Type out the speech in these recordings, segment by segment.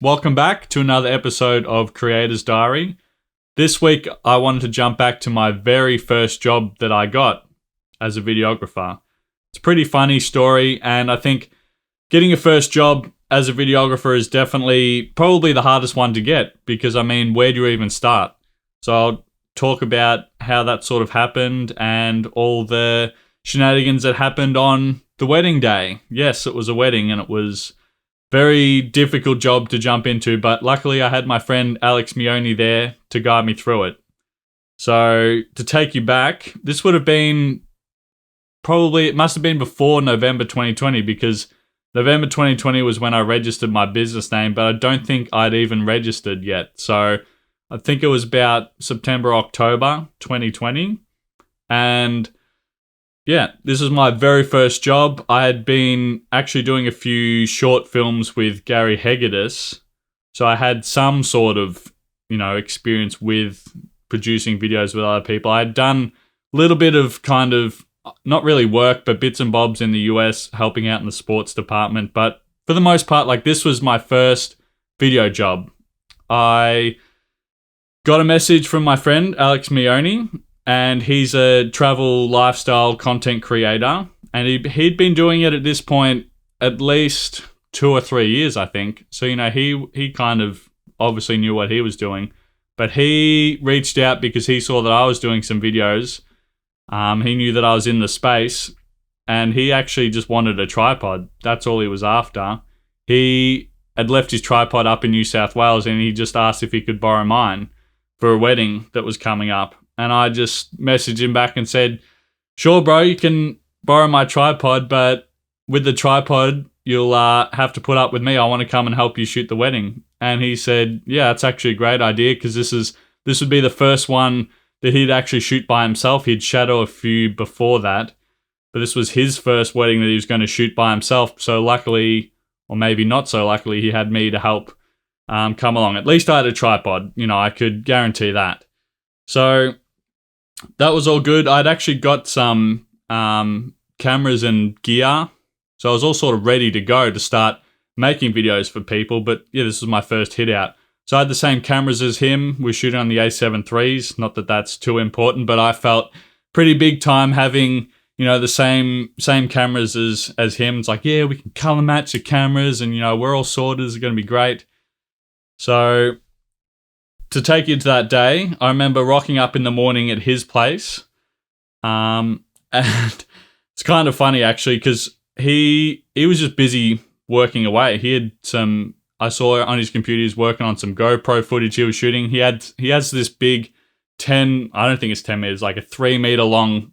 Welcome back to another episode of Creator's Diary. This week, I wanted to jump back to my very first job that I got as a videographer. It's a pretty funny story, and I think getting a first job as a videographer is definitely probably the hardest one to get because, where do you even start? So I'll talk about how that sort of happened and all the shenanigans that happened on the wedding day. Yes, it was a wedding, and it was very difficult job to jump into, but luckily I had my friend Alex Mioni there to guide me through it. So to take you back, this would have been it must have been before November 2020 because November 2020 was when I registered my business name, but I don't think I'd even registered yet. So I think it was about September, October 2020. And yeah, this was my very first job. I had been actually doing a few short films with Gary Hegedus. So I had some sort of, experience with producing videos with other people. I had done a little bit of kind of, not really work, but bits and bobs in the US, helping out in the sports department. But for the most part, this was my first video job. I got a message from my friend, Alex Mioni, and he's a travel lifestyle content creator. And he'd been doing it at this point at least 2 or 3 years, I think. So, he kind of obviously knew what he was doing. But he reached out because he saw that I was doing some videos. He knew that I was in the space. And he actually just wanted a tripod. That's all he was after. He had left his tripod up in New South Wales and he just asked if he could borrow mine for a wedding that was coming up. And I just messaged him back and said, sure, bro, you can borrow my tripod, but with the tripod, you'll have to put up with me. I want to come and help you shoot the wedding. And he said, yeah, that's actually a great idea because this would be the first one that he'd actually shoot by himself. He'd shadow a few before that, but this was his first wedding that he was going to shoot by himself. So luckily, or maybe not so luckily, he had me to help come along. At least I had a tripod. I could guarantee that. So that was all good. I'd actually got some cameras and gear. So I was all sort of ready to go to start making videos for people. But yeah, this was my first hit out. So I had the same cameras as him. We're shooting on the A7 IIIs. Not that that's too important, but I felt pretty big time having, the same cameras as him. It's like, yeah, we can color match the cameras and, we're all sorted. It's going to be great. So to take you to that day, I remember rocking up in the morning at his place. And it's kind of funny actually, because he was just busy working away. He had I saw on his computer, he's working on some GoPro footage he was shooting. He has this big I don't think it's 10 meters, like a 3 meter long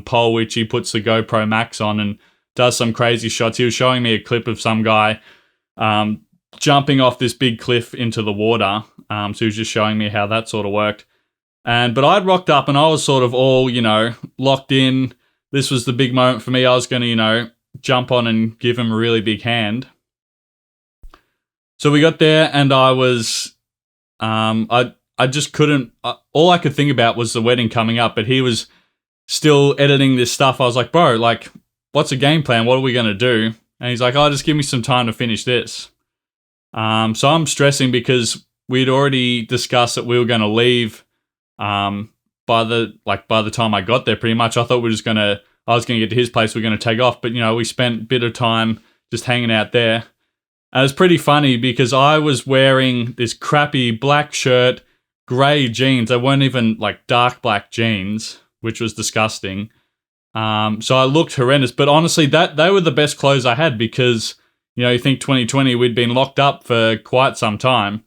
pole, which he puts the GoPro Max on and does some crazy shots. He was showing me a clip of some guy jumping off this big cliff into the water. So he was just showing me how that sort of worked. But I'd rocked up and I was sort of all, locked in. This was the big moment for me. I was going to, jump on and give him a really big hand. So we got there and I was, I just couldn't, all I could think about was the wedding coming up, but he was still editing this stuff. I was like, bro, what's the game plan? What are we going to do? And he's like, oh, just give me some time to finish this. So I'm stressing because we'd already discussed that we were going to leave by the time I got there. Pretty much I thought I was going to get to his place, we're going to take off, but we spent a bit of time just hanging out there. And it was pretty funny because I was wearing this crappy black shirt, grey jeans. They weren't even dark black jeans, which was disgusting. So I looked horrendous, but honestly they were the best clothes I had because you think 2020, we'd been locked up for quite some time.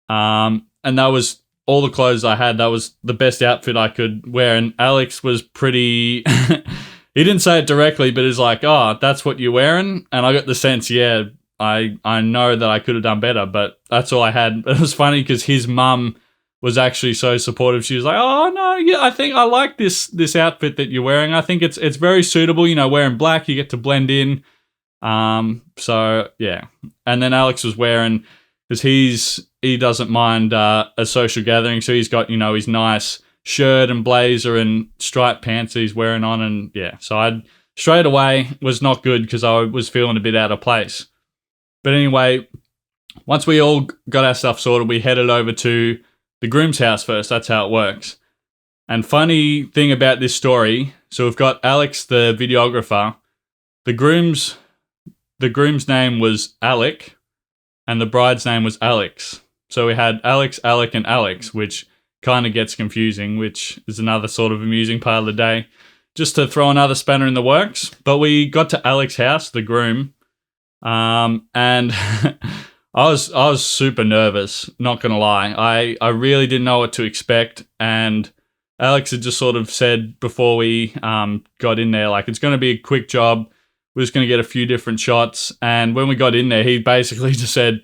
And that was all the clothes I had. That was the best outfit I could wear. And Alex was pretty, he didn't say it directly, but he's like, oh, that's what you're wearing? And I got the sense, yeah, I know that I could have done better, but that's all I had. It was funny because his mum was actually so supportive. She was like, oh, no, yeah, I think I like this outfit that you're wearing. I think it's very suitable. Wearing black, you get to blend in. So yeah. And then Alex was wearing, because he doesn't mind a social gathering, so he's got, his nice shirt and blazer and striped pants that he's wearing on, and yeah. So I straight away was not good because I was feeling a bit out of place. But anyway, once we all got our stuff sorted, we headed over to the groom's house first. That's how it works. And funny thing about this story, so we've got Alex, the videographer. The groom's name was Alec, and the bride's name was Alex. So we had Alex, Alec, and Alex, which kind of gets confusing, which is another sort of amusing part of the day, just to throw another spanner in the works. But we got to Alex's house, the groom, and I was super nervous, not gonna lie. I really didn't know what to expect, and Alex had just sort of said before we got in there, like, it's going to be a quick job. We're just going to get a few different shots. And when we got in there, he basically just said,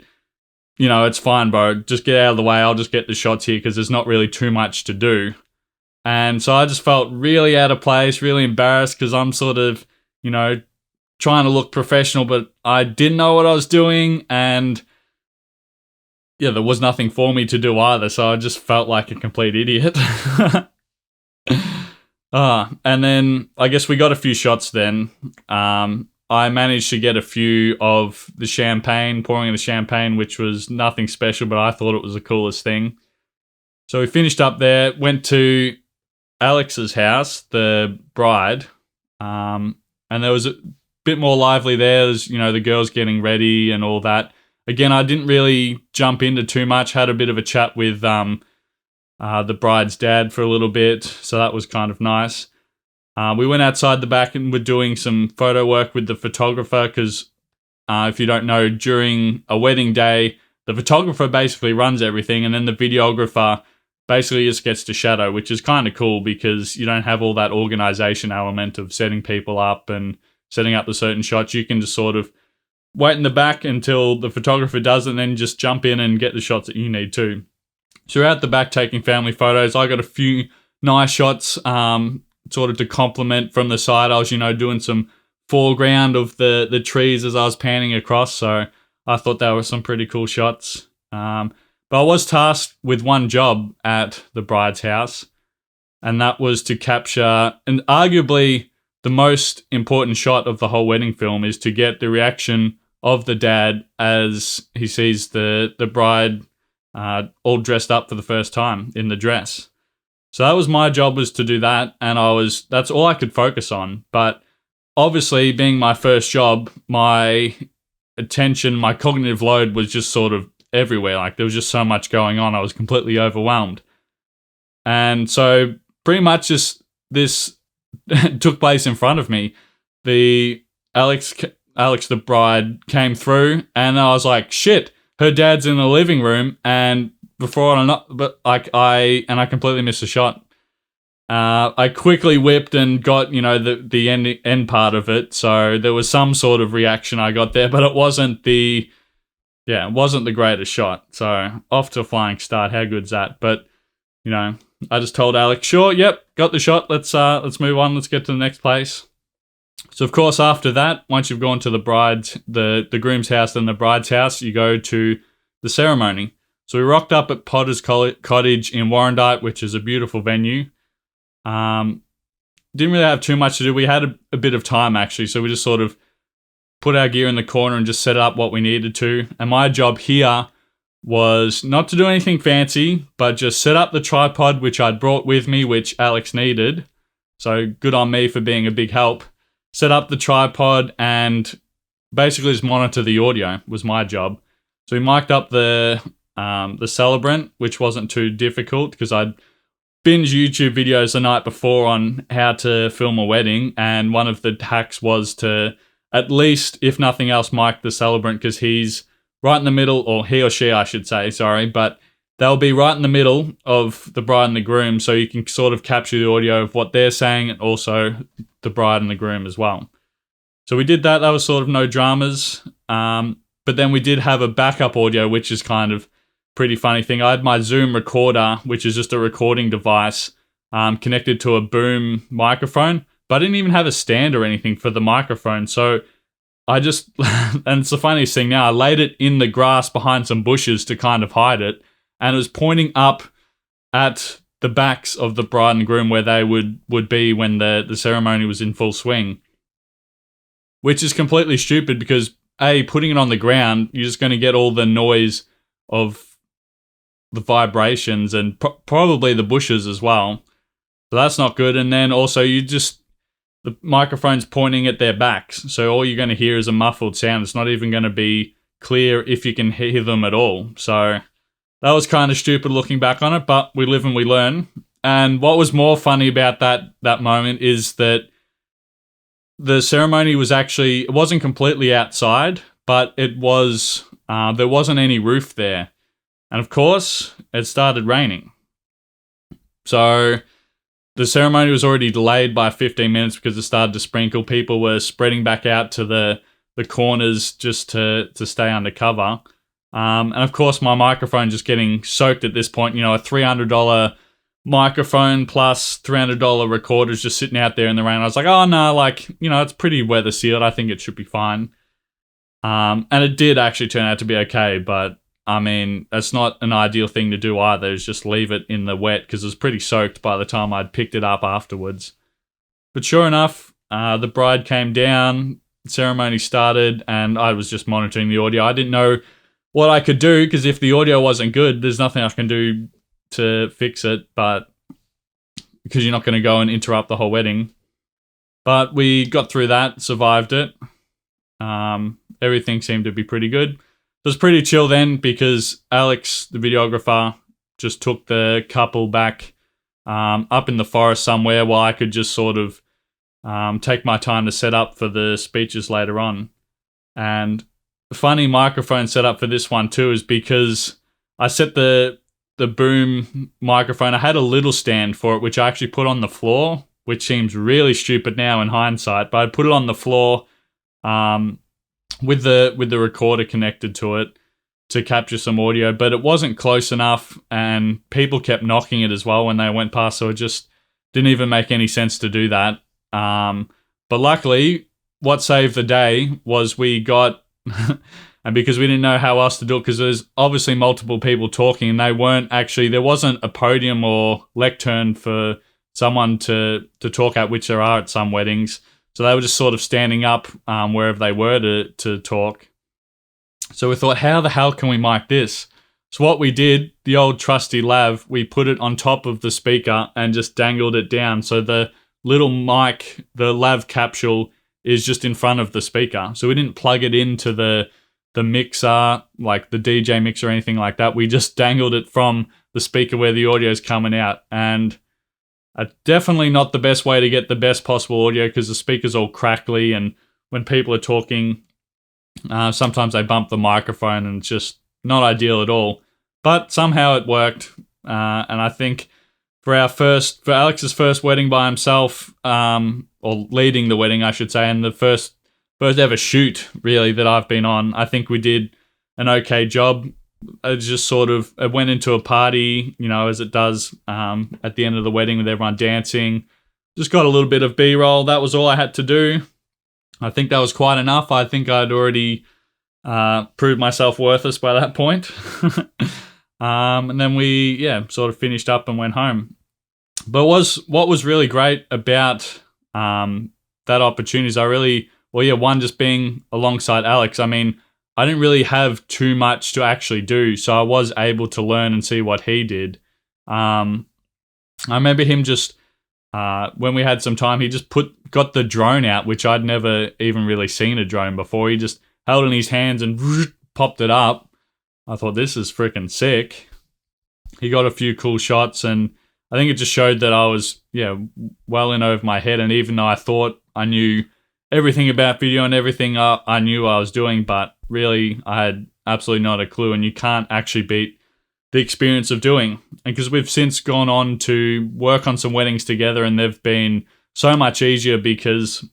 you know, it's fine, bro. Just get out of the way. I'll just get the shots here because there's not really too much to do. And so I just felt really out of place, really embarrassed because I'm sort of, you know, trying to look professional, but I didn't know what I was doing. And yeah, there was nothing for me to do either. So I just felt like a complete idiot. And then I guess we got a few shots then. I managed to get a few of the champagne, pouring the champagne, which was nothing special, but I thought it was the coolest thing. So we finished up there, went to Alex's house, the bride, and there was a bit more lively there. There's, you know, the girls getting ready and all that. Again, I didn't really jump into too much, had a bit of a chat with the bride's dad for a little bit, so that was kind of nice. We went outside the back and were doing some photo work with the photographer because if you don't know, during a wedding day, the photographer basically runs everything and then the videographer basically just gets to shadow, which is kind of cool because you don't have all that organization element of setting people up and setting up the certain shots. You can just sort of wait in the back until the photographer does it and then just jump in and get the shots that you need to. So we're out the back taking family photos. I got a few nice shots sort of to complement from the side. I was, you know, doing some foreground of the trees as I was panning across. So I thought that were some pretty cool shots. But I was tasked with one job at the bride's house, and that was to capture, and arguably the most important shot of the whole wedding film is to get the reaction of the dad as he sees the bride all dressed up for the first time in the dress. So that was my job, was to do that, and that's all I could focus on. But obviously, being my first job, my attention, my cognitive load was just sort of everywhere. Like, there was just so much going on. I was completely overwhelmed. And so pretty much just this took place in front of me. The Alex the bride came through, and I was like, shit, her dad's in the living room, and I completely missed a shot. I quickly whipped and got, you know, the end part of it. So there was some sort of reaction I got there, but it wasn't the greatest shot. So off to a flying start. How good's that? But, you know, I just told Alex, sure, yep, got the shot. Let's move on. Let's get to the next place. So of course, after that, once you've gone to the groom's house and the bride's house, you go to the ceremony. So we rocked up at Potter's Cottage in Warrandyte, which is a beautiful venue. Didn't really have too much to do. We had a bit of time, actually, so we just sort of put our gear in the corner and just set up what we needed to. And my job here was not to do anything fancy, but just set up the tripod, which I'd brought with me, which Alex needed. So good on me for being a big help. Set up the tripod and basically just monitor the audio was my job. So we mic'd up the celebrant, which wasn't too difficult because I'd binge YouTube videos the night before on how to film a wedding, and one of the hacks was to at least, if nothing else, mic the celebrant because he's right in the middle, or he or she, I should say, sorry, but they'll be right in the middle of the bride and the groom, so you can sort of capture the audio of what they're saying and also the bride and the groom as well. So we did that. That was sort of no dramas. But then we did have a backup audio, which is kind of pretty funny thing. I had my Zoom recorder, which is just a recording device, connected to a boom microphone, but I didn't even have a stand or anything for the microphone. So I just, and it's the funniest thing now, I laid it in the grass behind some bushes to kind of hide it, and it was pointing up at the backs of the bride and groom where they would be when the ceremony was in full swing. Which is completely stupid because putting it on the ground, you're just going to get all the noise of the vibrations and probably the bushes as well. So that's not good. And then also the microphone's pointing at their backs. So all you're going to hear is a muffled sound. It's not even going to be clear if you can hear them at all. So that was kind of stupid looking back on it, but we live and we learn. And what was more funny about that moment is that the ceremony was actually, it wasn't completely outside, but it was, there wasn't any roof there. And of course, it started raining. So the ceremony was already delayed by 15 minutes because it started to sprinkle. People were spreading back out to the corners just to stay under cover. And of course, my microphone just getting soaked at this point. You know, a $300 microphone plus $300 recorders just sitting out there in the rain. I was like, oh no, like, you know, it's pretty weather sealed. I think it should be fine. And it did actually turn out to be okay, but I mean, that's not an ideal thing to do either, is just leave it in the wet because it was pretty soaked by the time I'd picked it up afterwards. But sure enough, the bride came down, ceremony started, and I was just monitoring the audio. I didn't know what I could do because if the audio wasn't good, there's nothing I can do to fix it, but because you're not going to go and interrupt the whole wedding. But we got through that, survived it. Everything seemed to be pretty good. It was pretty chill then because Alex, the videographer, just took the couple back up in the forest somewhere while I could just sort of take my time to set up for the speeches later on. And the funny microphone setup for this one too is because I set the boom microphone, I had a little stand for it, which I actually put on the floor, which seems really stupid now in hindsight, but I put it on the floor with the recorder connected to it to capture some audio, but it wasn't close enough and people kept knocking it as well when they went past, so it just didn't even make any sense to do that. But luckily, what saved the day was we got, and because we didn't know how else to do it, because there's obviously multiple people talking and there wasn't a podium or lectern for someone to talk at, which there are at some weddings. So they were just sort of standing up wherever they were to talk. So we thought, how the hell can we mic this? So what we did, the old trusty lav, we put it on top of the speaker and just dangled it down. So the little mic, the lav capsule, is just in front of the speaker. So we didn't plug it into the mixer, like the DJ mixer or anything like that. We just dangled it from the speaker where the audio is coming out. And definitely not the best way to get the best possible audio because the speaker's all crackly, and when people are talking, sometimes they bump the microphone and it's just not ideal at all. But somehow it worked, and I think for Alex's first wedding by himself, or leading the wedding, I should say, and the first ever shoot really that I've been on, I think we did an okay job. It just it went into a party, you know, as it does at the end of the wedding with everyone dancing. Just got a little bit of B-roll. That was all I had to do. I think that was quite enough. I think I'd already proved myself worthless by that point. And then we, sort of finished up and went home. But what was really great about that opportunity is one, just being alongside Alex. I mean, I didn't really have too much to actually do, so I was able to learn and see what he did. I remember him just, when we had some time, he just got the drone out, which I'd never even really seen a drone before. He just held it in his hands and popped it up. I thought, this is freaking sick. He got a few cool shots, and I think it just showed that I was, well in over my head. And even though I thought I knew everything about video and everything I knew I was doing, but really I had absolutely not a clue, and you can't actually beat the experience of doing. And because we've since gone on to work on some weddings together, and they've been so much easier because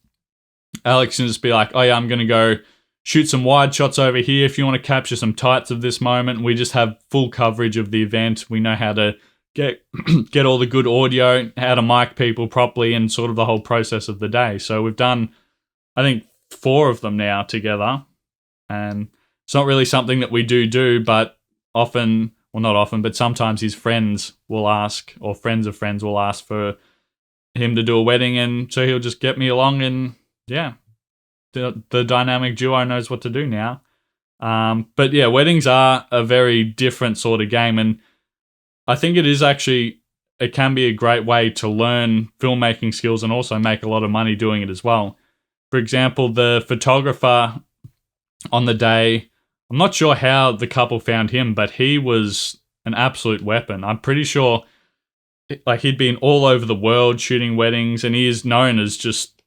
Alex can just be like, oh yeah, I'm going to go shoot some wide shots over here if you want to capture some tights of this moment. We just have full coverage of the event. We know how to get all the good audio, how to mic people properly, and sort of the whole process of the day. So we've done, I think, 4 of them now together, and it's not really something that we do, but often, well, not often, but sometimes his friends will ask, or friends of friends will ask for him to do a wedding, and so he'll just get me along, and the dynamic duo knows what to do now. But yeah, weddings are a very different sort of game, and I think it can be a great way to learn filmmaking skills and also make a lot of money doing it as well. For example, the photographer on the day, I'm not sure how the couple found him, but he was an absolute weapon. I'm pretty sure like he'd been all over the world shooting weddings, and he is known as just,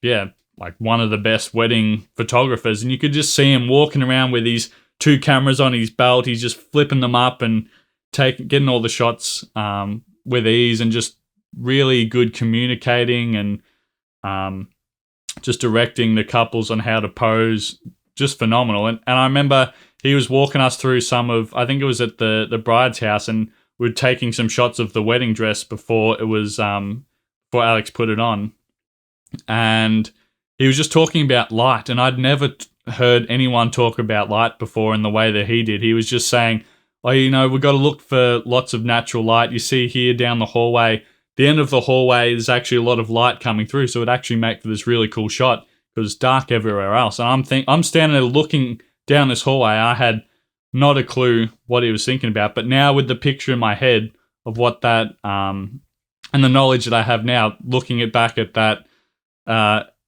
like one of the best wedding photographers. And you could just see him walking around with these 2 cameras on his belt. He's just flipping them up and getting all the shots with ease, and just really good communicating and just directing the couples on how to pose. Just phenomenal. And I remember he was walking us through I think it was at the bride's house, and we were taking some shots of the wedding dress before it was before Alex put it on. And he was just talking about light, and I'd never heard anyone talk about light before in the way that he did. He was just saying, we've got to look for lots of natural light. You see here down the hallway, the end of the hallway, there's actually a lot of light coming through, so it actually makes for this really cool shot because it's dark everywhere else. And I'm standing there looking down this hallway. I had not a clue what he was thinking about, but now with the picture in my head of what that and the knowledge that I have now, looking back at that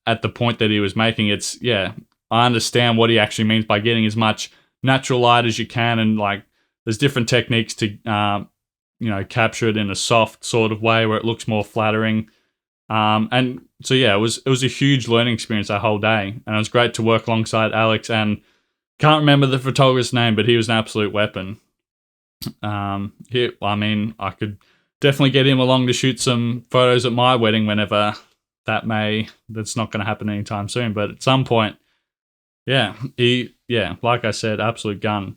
at the point that he was making, I understand what he actually means by getting as much natural light as you can, and like there's different techniques to capture it in a soft sort of way where it looks more flattering. And so it was a huge learning experience that whole day, and it was great to work alongside Alex, and can't remember the photographer's name, but he was an absolute weapon. I could definitely get him along to shoot some photos at my wedding whenever that's not going to happen anytime soon, but at some point, like I said, absolute gun.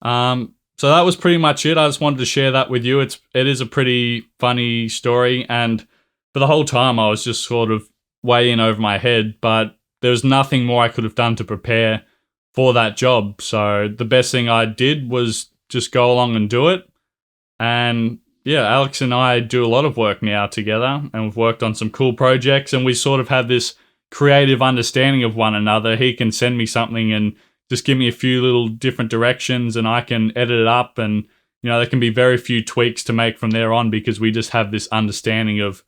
So that was pretty much it. I just wanted to share that with you. It is a pretty funny story, and for the whole time I was just sort of way in over my head, but there was nothing more I could have done to prepare for that job. So the best thing I did was just go along and do it. And Alex and I do a lot of work now together, and we've worked on some cool projects, and we sort of have this creative understanding of one another. He can send me something and just give me a few little different directions, and I can edit it up, and there can be very few tweaks to make from there on, because we just have this understanding of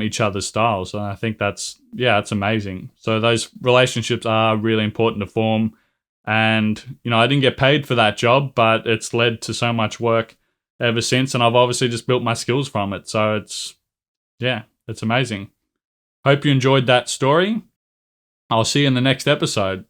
each other's styles. And I think it's amazing. So those relationships are really important to form. And, I didn't get paid for that job, but it's led to so much work ever since. And I've obviously just built my skills from it. So it's amazing. Hope you enjoyed that story. I'll see you in the next episode.